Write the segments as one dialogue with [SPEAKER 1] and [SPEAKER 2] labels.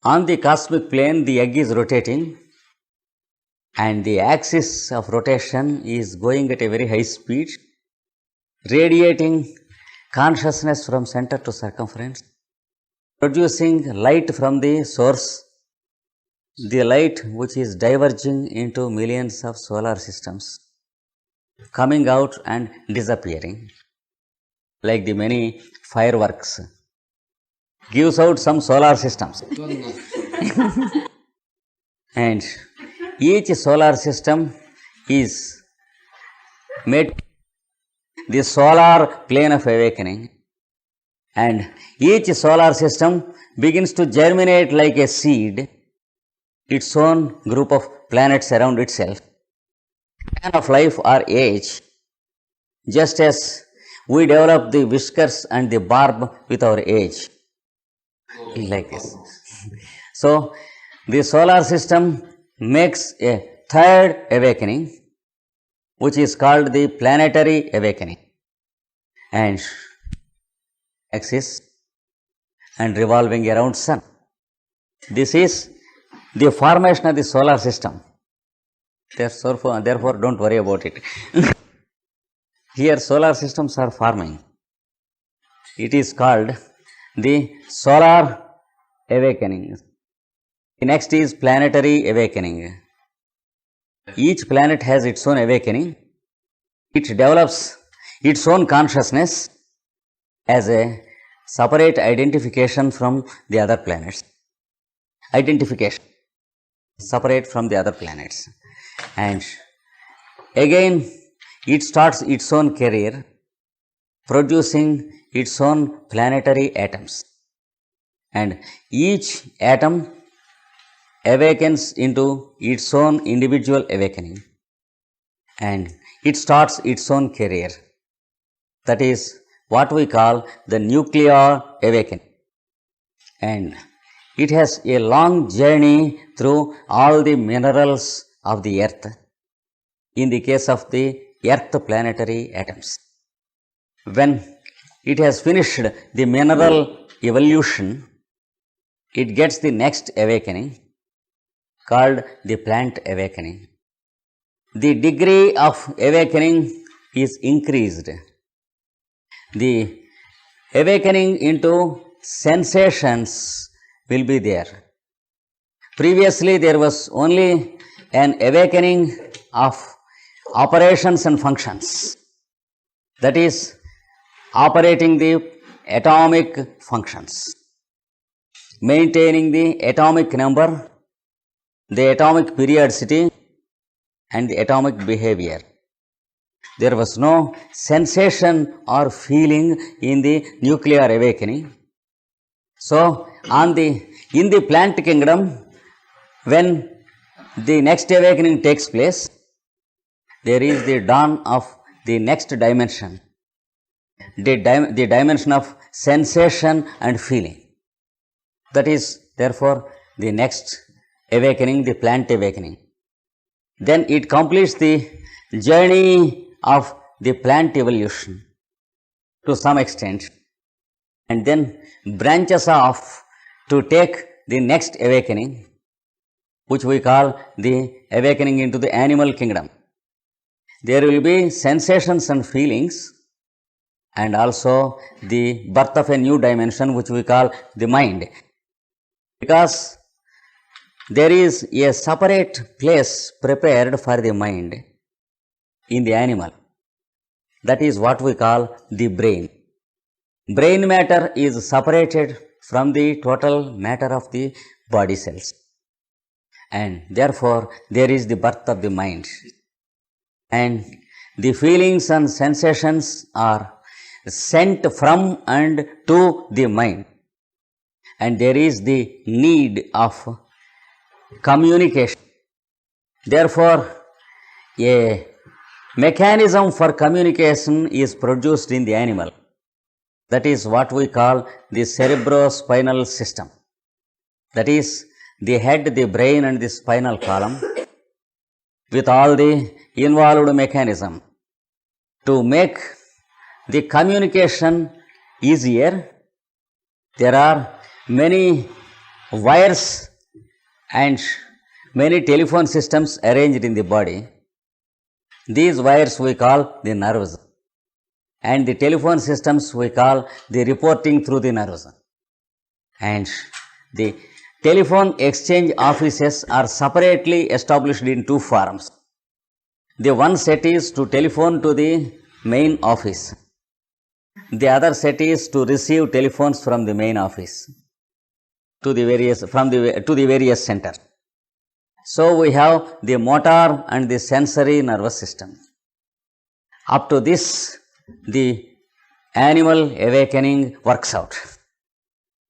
[SPEAKER 1] On the cosmic plane, the egg is rotating and the axis of rotation is going at a very high speed, radiating consciousness from center to circumference, producing light from the source, the light which is diverging into millions of solar systems, coming out and disappearing, like the many fireworks, gives out some solar systems. And each solar system is made the solar plane of awakening, and each solar system begins to germinate like a seed its own group of planets around itself, span of life or age, just as we develop the whiskers and the barb with our age, like this. So, the solar system makes a third awakening, which is called the planetary awakening, and axis and revolving around sun. This is the formation of the solar system. Therefore, don't worry about it. Here solar systems are forming. It is called the solar awakening. The next is planetary awakening. Each planet has its own awakening. It develops its own consciousness as a separate identification from the other planets. Identification separate from the other planets. And again, it starts its own career, producing its own planetary atoms. And each atom awakens into its own individual awakening, and it starts its own career. That is what we call the nuclear awakening. And it has a long journey through all the minerals of the earth, in the case of the earth planetary atoms. When it has finished the mineral evolution, it gets the next awakening called the plant awakening. The degree of awakening is increased. The awakening into sensations will be there. Previously, there was only an awakening of operations and functions, that is, operating the atomic functions, maintaining the atomic number, the atomic periodicity, and the atomic behavior. There was no sensation or feeling in the nuclear awakening. So, in the plant kingdom, when the next awakening takes place, there is the dawn of the next dimension, the dimension of sensation and feeling. That is, therefore, the next awakening, the plant awakening. Then it completes the journey of the plant evolution to some extent, and then branches off to take the next awakening, which we call the awakening into the animal kingdom. There will be sensations and feelings, and also the birth of a new dimension, which we call the mind, because there is a separate place prepared for the mind in the animal. That is what we call the brain. Brain matter is separated from the total matter of the body cells, and therefore there is the birth of the mind, and the feelings and sensations are sent from and to the mind, and there is the need of communication. Therefore, a mechanism for communication is produced in the animal. That is what we call the cerebrospinal system. That is the head, the brain, and the spinal column, with all the involved mechanism to make the communication easier. There are many wires and many telephone systems arranged in the body. These wires we call the nerves, and the telephone systems we call the reporting through the nerves. And the telephone exchange offices are separately established in two forms. The one set is to telephone to the main office. The other set is to receive telephones from the main office to the various center. So we have the motor and the sensory nervous system. Up to this, the animal awakening works out.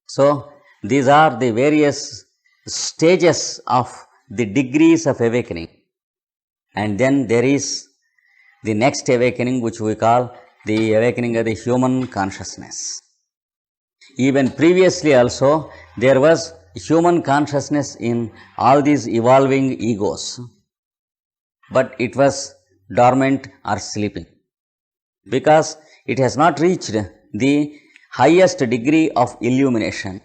[SPEAKER 1] So these are the various stages of the degrees of awakening. And then there is the next awakening, which we call the awakening of the human consciousness. Even previously also, there was human consciousness in all these evolving egos, but it was dormant or sleeping, because it has not reached the highest degree of illumination,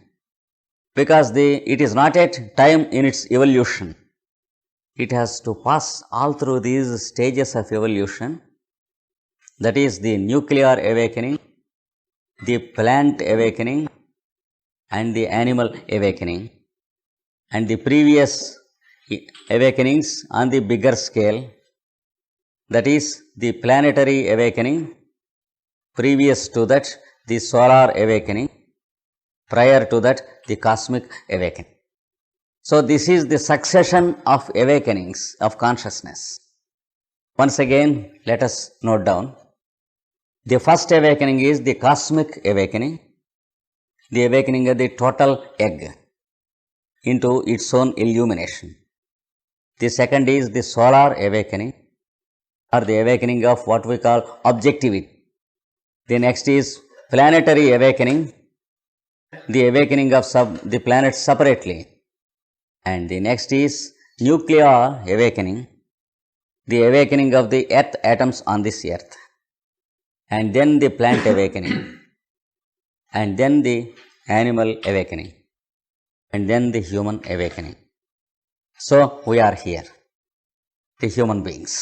[SPEAKER 1] because it is not at time in its evolution. It has to pass all through these stages of evolution, that is the nuclear awakening, the plant awakening, and the animal awakening, and the previous awakenings on the bigger scale, that is the planetary awakening, previous to that the solar awakening, prior to that the cosmic awakening. So this is the succession of awakenings of consciousness. Once again, let us note down. The first awakening is the cosmic awakening, the awakening of the total egg into its own illumination. The second is the solar awakening, or the awakening of what we call objectivity. The next is planetary awakening, the awakening of the planets separately. And the next is nuclear awakening, the awakening of the earth atoms on this earth. And then the plant awakening, and then the animal awakening, and then the human awakening. So we are here, the human beings.